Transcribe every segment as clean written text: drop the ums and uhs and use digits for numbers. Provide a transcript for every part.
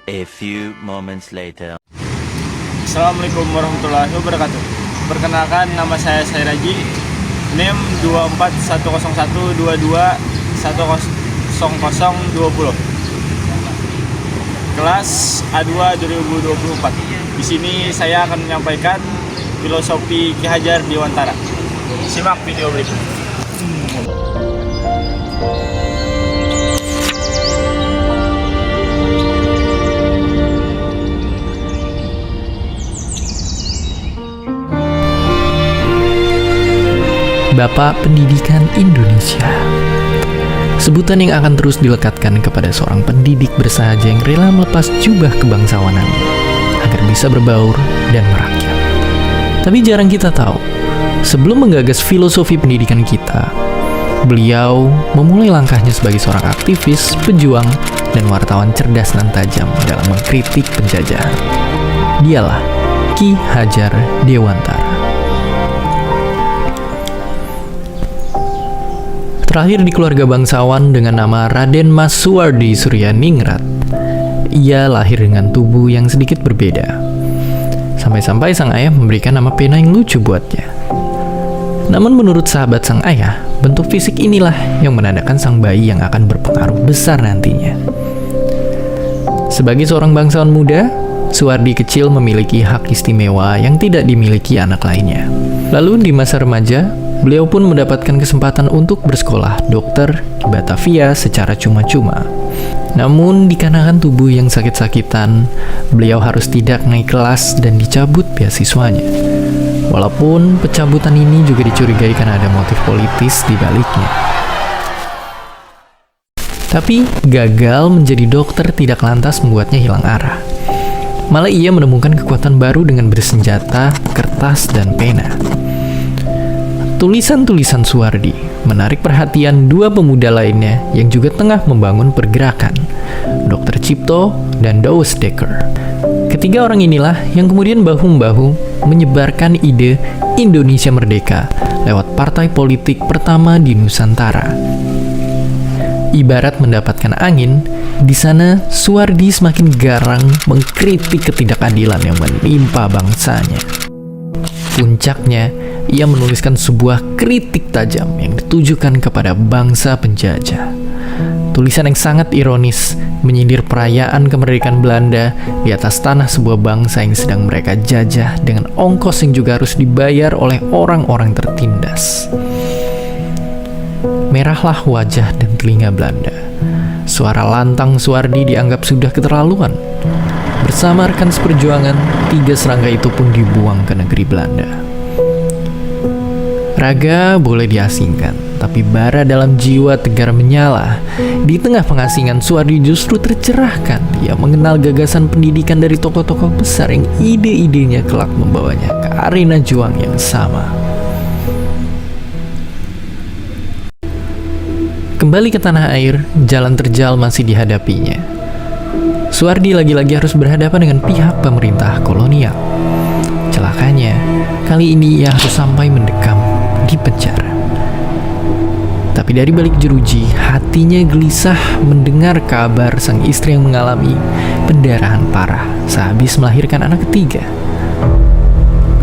A few moments later. Assalamualaikum warahmatullahi wabarakatuh. Perkenalkan, nama saya Sairaji, NIM 2410122100020. Kelas A2 2024. Di sini saya akan menyampaikan filosofi Ki Hajar Dewantara. Simak video berikut. Bapak Pendidikan Indonesia. Sebutan yang akan terus dilekatkan kepada seorang pendidik bersahaja yang rela melepas jubah kebangsawanan agar bisa berbaur dan merakyat. Tapi jarang kita tahu, sebelum menggagas filosofi pendidikan kita, beliau memulai langkahnya sebagai seorang aktivis, pejuang, dan wartawan cerdas dan tajam dalam mengkritik penjajahan. Dialah Ki Hajar Dewantara. Terakhir di keluarga bangsawan dengan nama Raden Mas Suwardi Suryaningrat, ia lahir dengan tubuh yang sedikit berbeda. Sampai-sampai sang ayah memberikan nama pena yang lucu buatnya. Namun menurut sahabat sang ayah, bentuk fisik inilah yang menandakan sang bayi yang akan berpengaruh besar nantinya. Sebagai seorang bangsawan muda, Suwardi kecil memiliki hak istimewa yang tidak dimiliki anak lainnya. Lalu di masa remaja, beliau pun mendapatkan kesempatan untuk bersekolah dokter di Batavia secara cuma-cuma. Namun dikarenakan tubuh yang sakit-sakitan, beliau harus tidak naik kelas dan dicabut beasiswanya. Walaupun pencabutan ini juga dicurigai karena ada motif politis di baliknya. Tapi gagal menjadi dokter tidak lantas membuatnya hilang arah. Malah ia menemukan kekuatan baru dengan bersenjata, kertas, dan pena. Tulisan-tulisan Suwardi menarik perhatian dua pemuda lainnya yang juga tengah membangun pergerakan, Dr. Cipto dan Douwe Dekker. Ketiga orang inilah yang kemudian bahu-membahu menyebarkan ide Indonesia Merdeka lewat partai politik pertama di Nusantara. Ibarat mendapatkan angin, di sana Suwardi semakin garang mengkritik ketidakadilan yang menimpa bangsanya. Puncaknya, ia menuliskan sebuah kritik tajam yang ditujukan kepada bangsa penjajah. Tulisan yang sangat ironis menyindir perayaan kemerdekaan Belanda di atas tanah sebuah bangsa yang sedang mereka jajah dengan ongkos yang juga harus dibayar oleh orang-orang tertindas. Merahlah wajah dan telinga Belanda. Suara lantang Suwardi dianggap sudah keterlaluan. Bersama rekan seperjuangan, 3 serangga itu pun dibuang ke negeri Belanda. Raga boleh diasingkan, tapi bara dalam jiwa tegar menyala. Di tengah pengasingan, Suwardi justru tercerahkan. Dia mengenal gagasan pendidikan dari tokoh-tokoh besar yang ide-idenya kelak membawanya ke arena juang yang sama. Kembali ke tanah air, jalan terjal masih dihadapinya. Suwardi lagi-lagi harus berhadapan dengan pihak pemerintah kolonial. Celakanya, kali ini ia harus sampai mendekam di penjara. Tapi dari balik jeruji, hatinya gelisah mendengar kabar sang istri yang mengalami pendarahan parah sehabis melahirkan anak ketiga.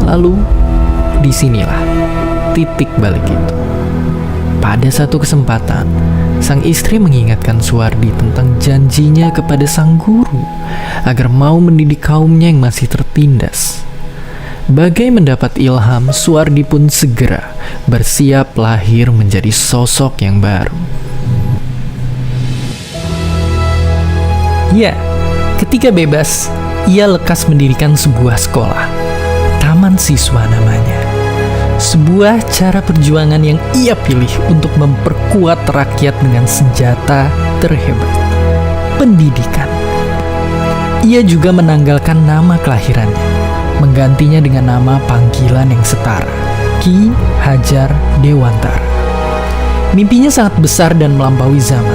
Lalu, disinilah titik balik itu. Pada satu kesempatan, sang istri mengingatkan Suwardi tentang janjinya kepada sang guru agar mau mendidik kaumnya yang masih tertindas. Bagai mendapat ilham, Suwardi pun segera bersiap lahir menjadi sosok yang baru. Ya, ketika bebas, ia lekas mendirikan sebuah sekolah, Taman Siswa namanya. Sebuah cara perjuangan yang ia pilih untuk memperkuat rakyat dengan senjata terhebat, pendidikan. Ia juga menanggalkan nama kelahirannya, menggantinya dengan nama panggilan yang setara, Ki Hajar Dewantara. Mimpinya sangat besar dan melampaui zaman.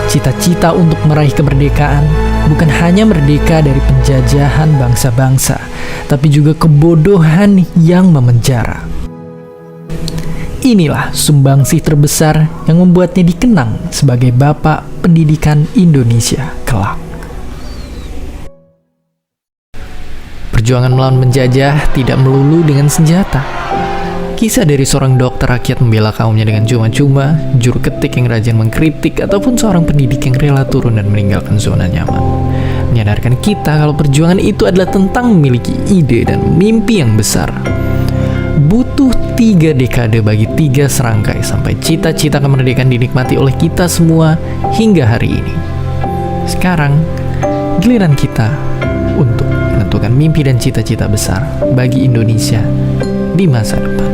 Cita-cita untuk meraih kemerdekaan bukan hanya merdeka dari penjajahan bangsa-bangsa, tapi juga kebodohan yang memenjara. Inilah sumbangsih terbesar yang membuatnya dikenang sebagai Bapak Pendidikan Indonesia kelak. perjuangan melawan penjajah tidak melulu dengan senjata. Kisah dari seorang dokter rakyat membela kaumnya dengan cuma-cuma, juru ketik yang rajin mengkritik, ataupun seorang pendidik yang rela turun dan meninggalkan zona nyaman, menyadarkan kita kalau perjuangan itu adalah tentang memiliki ide dan mimpi yang besar. Butuh 3 dekade bagi 3 serangkai sampai cita-cita kemerdekaan dinikmati oleh kita semua hingga hari ini. Sekarang, giliran kita untuk menentukan mimpi dan cita-cita besar bagi Indonesia di masa depan.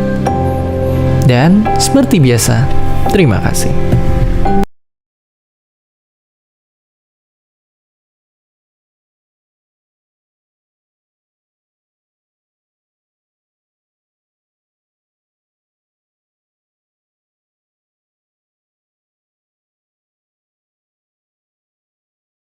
Dan seperti biasa, terima kasih.